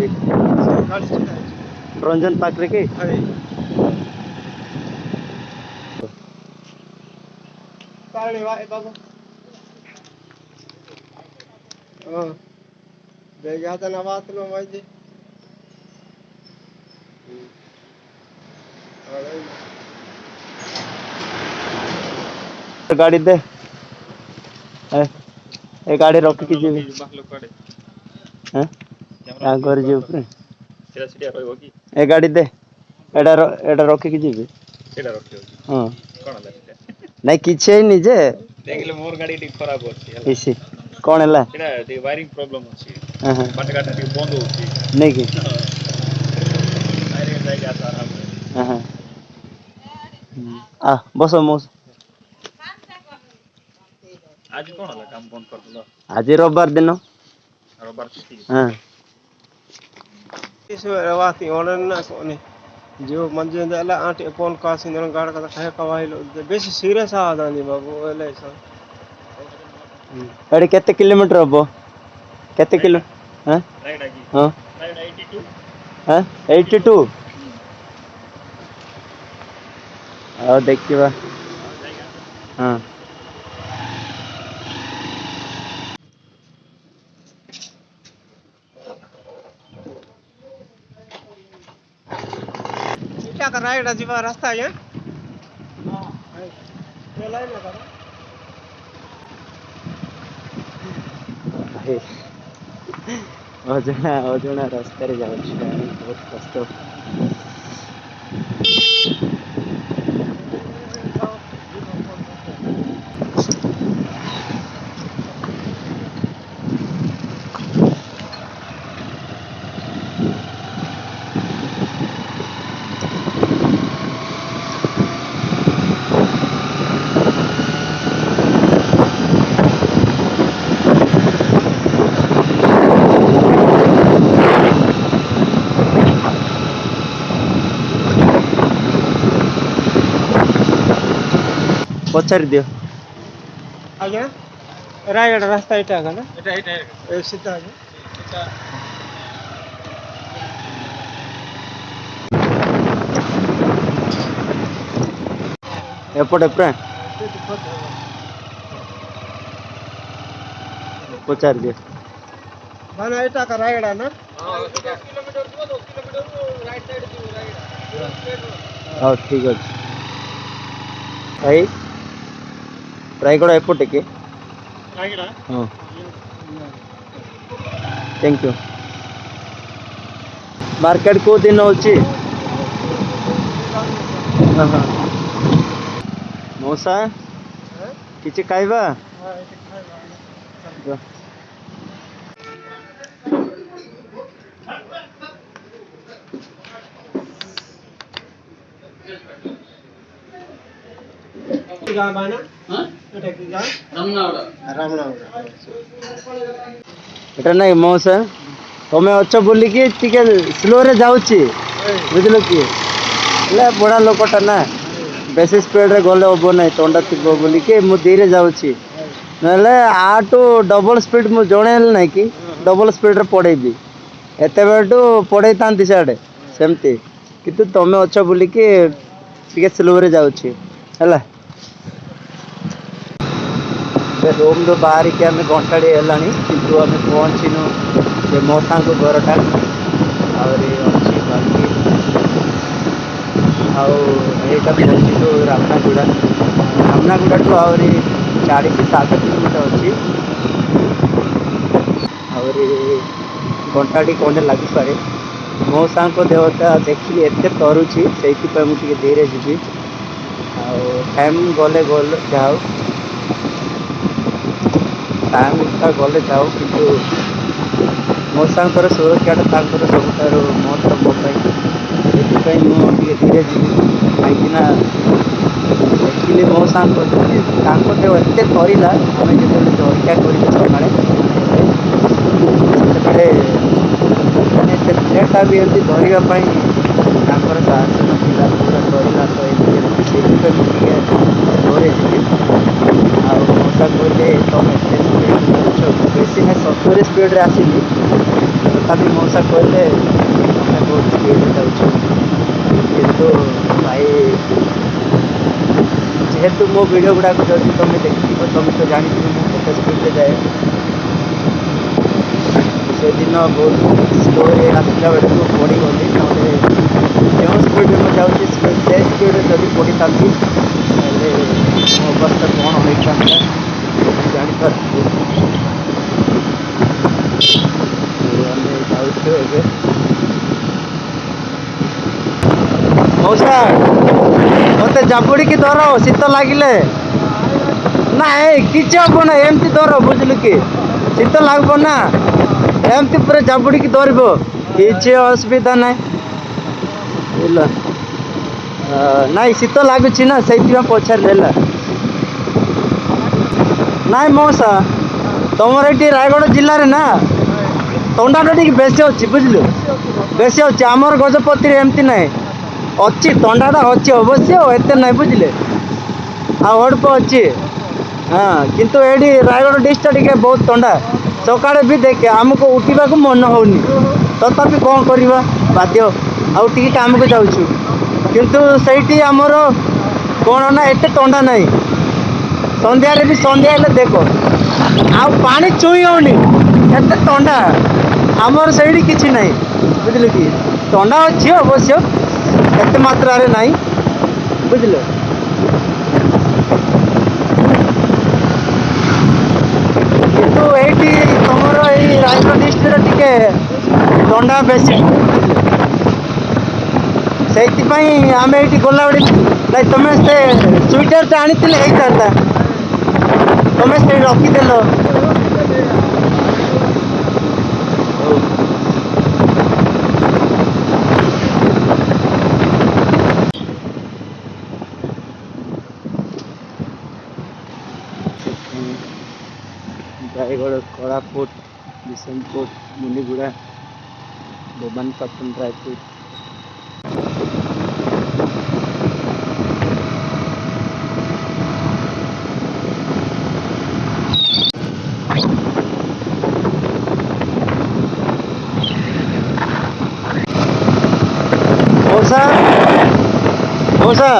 कोठी रंजन पाखरे के गाड़ी दे ए गाड़ी रख के जीवी हैं क्या कर जीव पे सेरा सिटिया रहइबो की ए गाड़ी दे एडा रख के जीवी सेडा रखियो हां कोन हला नहीं किछे ही नहीं जे देखले मोर गाड़ी टी खराब होची हला इसी कौन हला एडा टी वायरिंग प्रॉब्लम होची हां हां बट गाटा टी बंद होची नहीं की वायरिंग जाई जाता आराम हां हां आ बसो मोस आज कोन हला काम बंद कर दलो आज रविवार दिन रविवार छुट्टी हां इस रवाती ओनन ना सोने जो मंजे दला आटे फोन कासिन गाड़ का है कवाइलो बेस सीरियस आदानी बाबू एले सा अरे केते किलोमीटर हबो केते किलो हां राइट आगी हां राइट 82 हां 82 आओ देखिबा हां क्या कर रहा है राजीवा रास्ता है हां ये लाइन लगा अजना रास्ता रे जाउ छी बहुत कष्ट पचार दियो आज्ञा रायगढ़ रास्ता इटा का ना एटा ए सीधा आगे एटा एपटे प्रा पचार दियो बना इटा का रायगढ़ ना हां किलोमीटर 2 किलोमीटर राइट साइड जो रायगढ़ हां ठीक अछि भाई रायगढ़ एपटे के रायगढ़ हां थैंक यू मार्केट को दिन होची हां हां मौसा किछि खाइबा हां इटा खाइबा गाँव बाना हां एटा की गाँव रामनावड़ा एटा नहीं मौसा तमे अच्छो बोली कि टिके स्लो रे जाउची बुझलो कि ले बड़ा लोकटा ना बेसी स्पीड रे गले होबो नहीं तंडा थिबो बोली कि मु धीरे जाउची नले आटो डबल स्पीड मु जणेल नहीं कि डबल स्पीड रे पड़ेबी एते बेटू पड़े तांती साडे सेमती किंतु तमे अच्छो बोली कि टिके स्लो रे जाउची हला रूम तो बाहर के आम घंटाड़ी है किंतु आम पहुँचीनु ये मौसा को घरटा अच्छी बाकी आईटा पहुँचू रामनागुड़ा रामनागुड़ा टू आहरी 4-7 किलोमीटर अच्छी आहरी घंटाटी खंडे लगिपे मौसा को देहटा देखिए एत तरुची से मुझे धीरे जी टाइम गले गले जाओ टाइम गले जाओ किंतु मौसा सुरक्षा सबुठार महत्व मो से धीरे जी कहीं देखिए मौसा देह एत थरला आम जो जलिया कर सका भी एमती धरवाई साहस ना पूरा डरला तो डरे जी मौसा कहले तुम बेसी ना 70 स्पीड रे आसिली तथापि मौसा कहले तुम बहुत स्पीड जाऊँ किंतु भाई जेहेतु मो वीडियो गुड़ाक जदि तुम देखिथ तुम तो जानी मुझे स्पीड रे जाए से दिन बहुत स्लो आसला बेलू पड़गली ना जो स्पीड में जाऊँगी से स्पीड जब पड़ी था मो अवस्था कौन होता जापर जाऊे मौसा मत जाबुड़ी की धर शीत लगिले ना किसी हम ना एमती धर बुझलु कि शीत लग ना एमती पूरा जाबुड़ी की धरब किसी असुविधा ना बुझल ना शीत लगुच ना से पचारे ना मौसा तुम ये रायगढ़ जिले ना थंडा टी बेसी अच्छी बुझलु बेसी अच्छी आमर गजपति एमती ना अच्छी थंडाटा अच्छी अवश्य एत ना बुझे अल्प अच्छी हाँ किंतु ये रायगढ़ डिस्ट्रिक्ट टे बहुत थंडा सकाଳେ भी देखे आमको उठा मन होनी तथापि कौन करवा बाध्य आउे कम को जाऊँ किंतु से आमर कौन ना एत थंडा ना संध्यारे भी संध्या हेल्ले देख आनी छुई होनी एत थंडा आमर से किसी ना बुझल कि थंडा अच्छी अवश्य एत मात्रा रे नहीं बुझल किंतु ये तुम रायगढ़ डिस्ट्रिक्ट टे थंडा बेसी से आम ये गला बड़े तुम्हें से स्वेटर आनी होता तुम्हें से रखीदेल रायगढ़ कोरापुट बिशनपुर मुनिगुड़ा भवानीपाटन रायपुर मौसा मौसा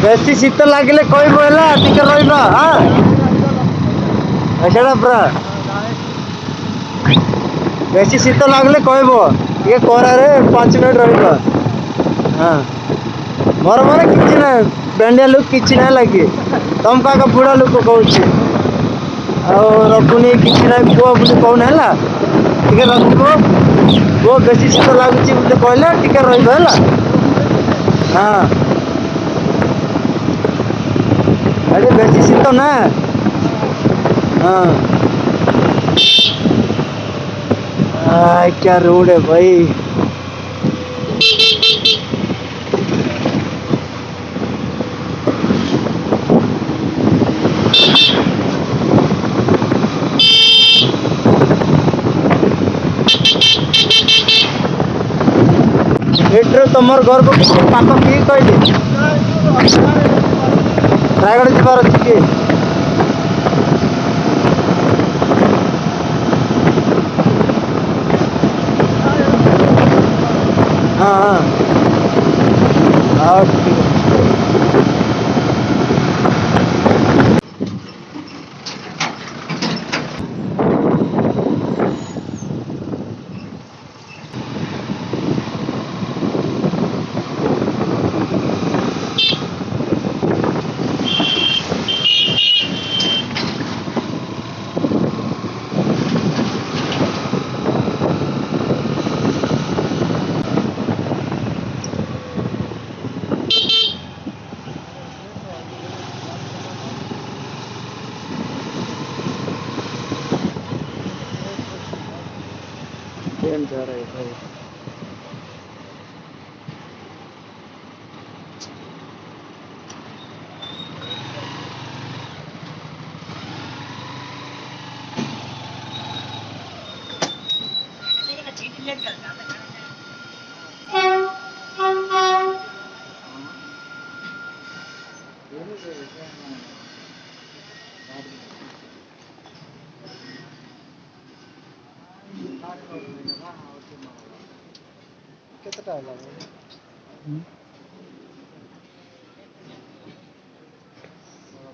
बेसी शीत लगे कहला टिके रहा हाँ ऐसा पूरा बेसी शीत लगले कह ये खरारे 5 मिनट रहा हाँ मोर मोर कि ना बेंडिया लुक कि ना लगे तुम का बुढ़ा लोक कहे रखुनी कि ना पुआ बोली कहना है रख वो बेसी शीत लगुच कहले टिके रहा हाँ अरे बेसी शीत ना हाँ क्या रोड है भाई तुमर घर को पाख किए कहली रायगढ़ जीवार अच्छी कि हाँ हाँ ठीक है ट्रेन जा रहा है भाई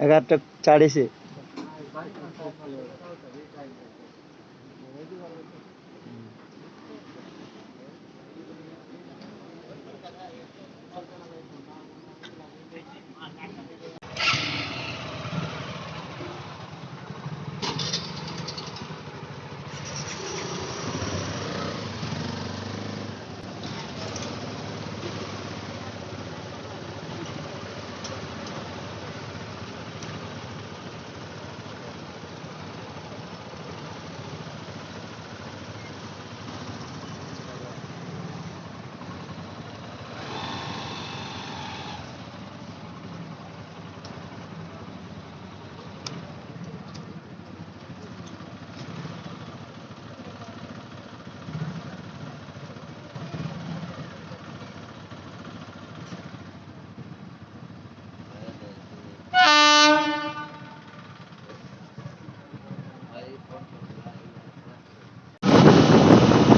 एगारटा 40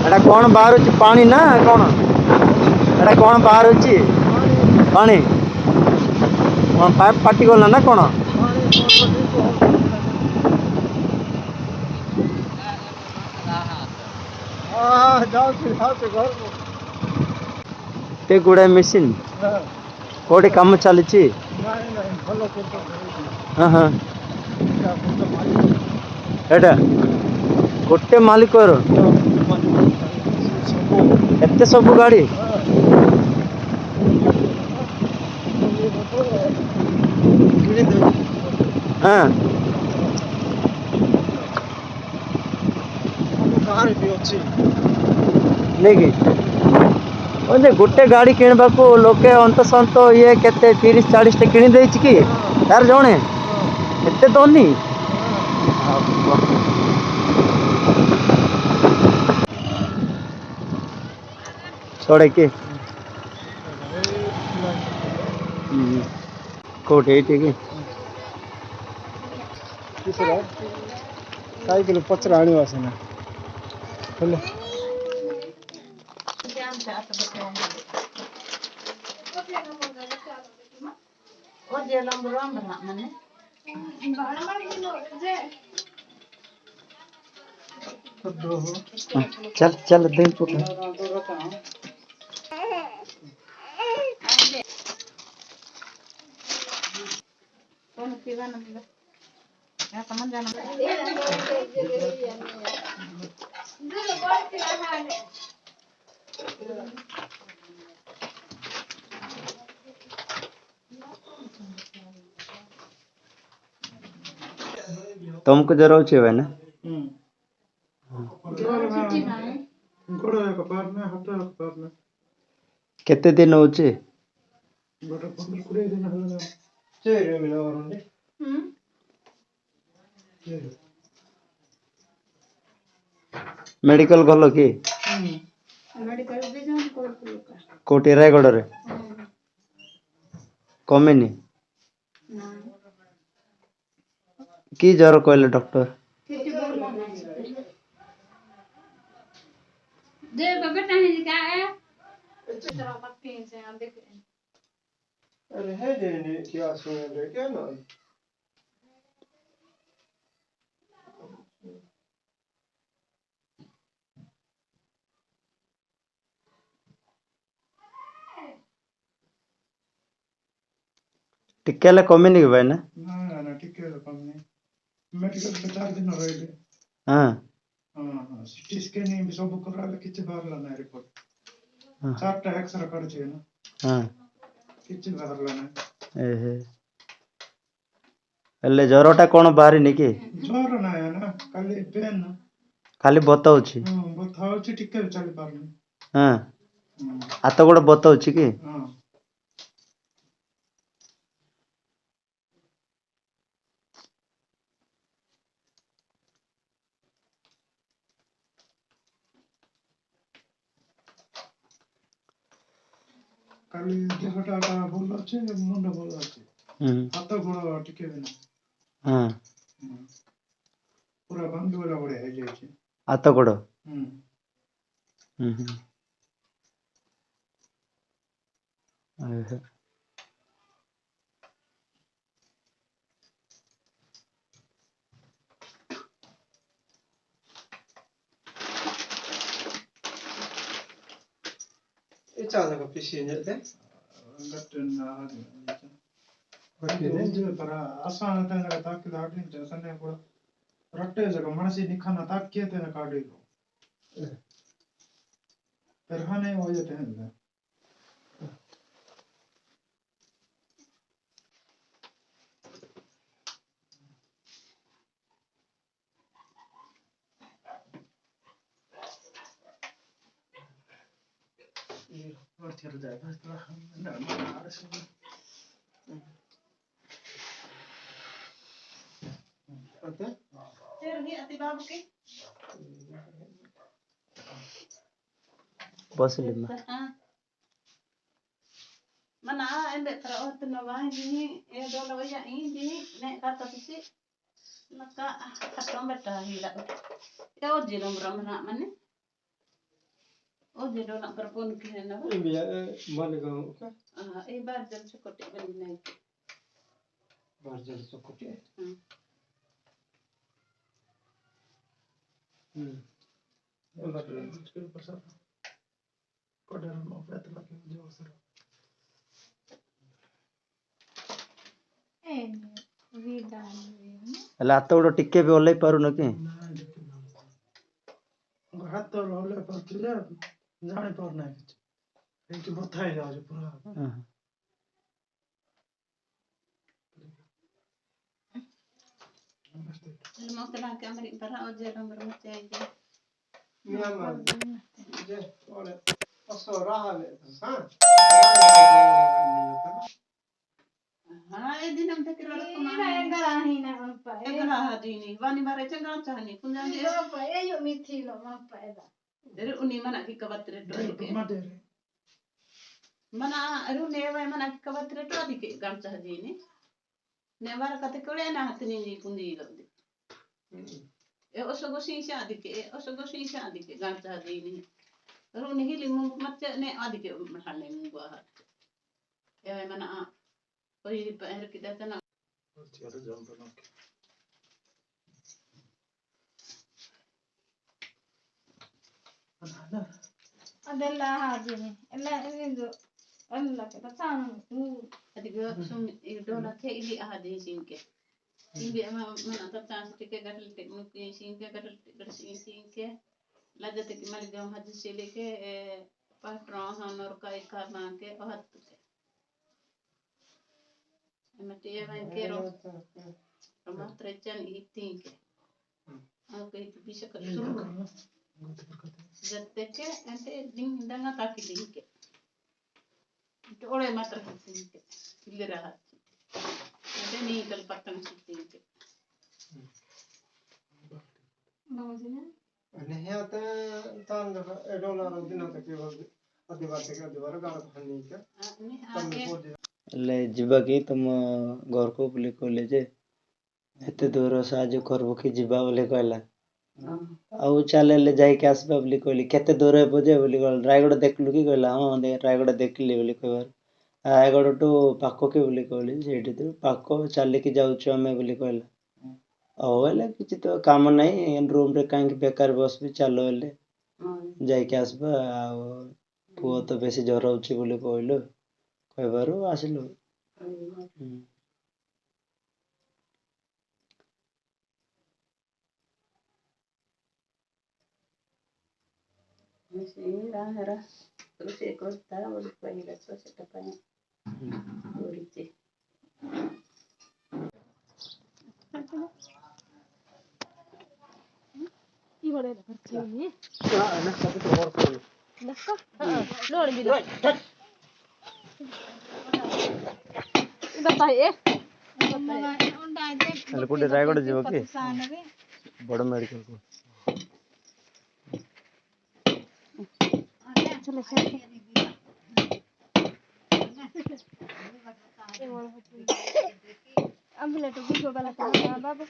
एटा कौन बाहर पानी ना कौन एटा कौन बाहर पानी कौन पाइप फाटी गला ना कौन ते गुड़ा मेसीन कोटे काम चली हाँ हाँ एटा गोटे मालिक एते सब गाड़ी हाँ नहीं कि जे गोटे गाड़ी किणवा को लोके अंत संत ये केते 30-40 किणी देछि कि तार जणे एते दोनी छोड़े के कोठे ठीक साइकिल पचरा आनी आसेना हेले चल चल दिन तो तुमको जरूर चाहिए ना केते दिन होचे मेडिकल गलो कि कोटी रायगढ़ रे कमेनी की जर कहले डॉक्टर अरे है जे क्या सुन रे क्या ना टिकेले कमेनी के भाई ना ना टिके कमने मेडिकल पे 4 दिन रहिले हां हां सीटी स्कैनिंग भी सब कराले किछ बारला ना रिपोर्ट 4टा एक्सरे करछे ना हां किछ बारला ना एहे एले जरटा कोन बाहरी नि कि जोर ना है ना खाली पेन खाली बताउछि बताउछि टिके चली पारनी हां हाथ गोड़ बताउछि कि हां खाली देहटा भल अच्छे मुंड भल अच्छे हाथ गोड़ टिके भी ना हां पूरा भांगी वाला बड़े है जाइए हाथ गोड़ अरे, Ita daga fishi ne dai? ಇದು ತರ ಅಸಾನ ತಾಕಿದ ಆಡಿನ ಸನ್ನೆ ಕೂಡ ರೊಟ್ಟೆ ಜಗ ಮನಸ್ಸಿ ನಿಖನ ತಾಕಿಯತೆ ಕಾಡಿರು ಪರ್ಹಾನೆ ಹೋಯತೆ ಹಂದ ಬರ್ತಿರ ಜಾಗ Ate? Tergi ati babu ke? बसले Mana ende terawat nawa ini dolo ya ini nek kata sisi naka katong beta hila. Ya oje dong ramana mane. Oje dong nak berpon kini nawa. Ibi ya maliga ka? Bar jam sekote beli naik. Barjal sokote. मुश्किल पसर coder no फेत लगे जो sir ହେଲେ ହାତ ଗୋଡ଼ ଟିକେ ବି ଓହ୍ଲେଇ ପାରୁନ କି? हाथ तो रोले पर तुझे जाने पर नहीं कुछ एक बता ही जाओ पूरा Mau tenang ke Amerika para oje dong bermacam aja. Myanmar. Je ole aso rahale ha? Ini nam tak kira kemana? Enggak hadi ini. Wani bare cengang cahani. Punya dia. Dari uni mana kita baterai tu adik. Mana aru newa mana kita baterai tu adik gam cahadi ini. Newa kata kau lena hati ni pundi lagi. Osogo sisa adik. Osogo sisa adik gam cahadi ini. Aru ni hiling macam ne adik mahal ni gua. Mana oh ini pak hari kita tanah. ಅದೆಲ್ಲ ಹಾಗೇನೆ ಎಲ್ಲ ಇದು ಎಲ್ಲ ತಾನು Adik sum idola ke ili ahadi singke. Ini mana tentang sike gadal teknik singke gadal singke. Lada tek maligam haji silike patron honor kai karna ke ohat ke. Mati ya ban kero. Rumah trecan itingke. Aku itu bisa ke suruh. Jadi ke ente ding danga kaki dingke. Itu oleh matra singke. Ilirahat. Ada ni kalau patang singke. ಬೌದಿನ Nihata tan daga $1 ದಿನ ತಕ್ಕೆ ಅದಿವಾರ ಗಾಳ ಹಣ್ಣೀಕ Ini ತಮ್ಮ ake ಹೋದಿ ହେଲେ ଯିବା କି ତମ ଘରକୁ ବୋଲି କହିଲେ ଯେ ଏତେ ଦୂର ସାହାଯ୍ୟ କରିବ କି ଯିବା ବୋଲି କହିଲା ଆଉ ଚାଲ ହେଲେ ଯାଇକି ଆସିବା ବୋଲି କହିଲି କେତେ ଦୂର ହେବ ଯେ ବୋଲି କହିଲା ରାୟଗଡ଼ା ଦେଖିଲୁ କି କହିଲା ହଁ ରାୟଗଡ଼ା ଦେଖିଲି ବୋଲି କହିବାରୁ ରାୟଗଡ଼ଠୁ ପାଖ କି ବୋଲି କହିଲି ସେଇଠି ତ ପାଖ ଚାଲିକି ଯାଉଛୁ ଆମେ ବୋଲି କହିଲା ହଉ ହେଲେ କିଛି ତ କାମ ନାହିଁ ରୁମ୍ରେ କାହିଁକି ବେକାର ବସିବି ଚାଲ ହେଲେ ଯାଇକି ଆସିବା ଆଉ ପୁଅ ତ ବେଶୀ ଜ୍ୱର ହେଉଛି ବୋଲି କହିଲୁ କହିବାରୁ ଆସିଲୁ Ini rahara terus ekor tahu boleh pergi ke sosial depannya uriti. ಈ ಹೊಡೆ ಬರ್ತೀವಿ ହେଲେ କୋଉଠି ରାୟଗଡ଼ା ଯିବ କି ବଡ଼ ମେଡ଼ିକାଲକୁ ಆಂಬುಲೆಟ್ ಗುಡ್ಡು ಬಲ ಬಾಬು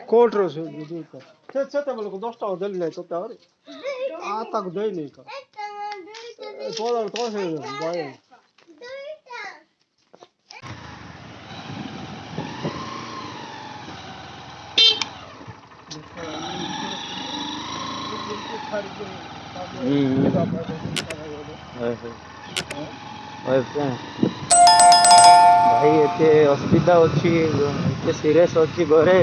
कोर्ट रो से दूर कर से बोले को 10 टाका देली नहीं तो तार आ तक दे नहीं का तो से भाई भाई एते असुविधा अच्छी एते सीरियस अच्छी घरे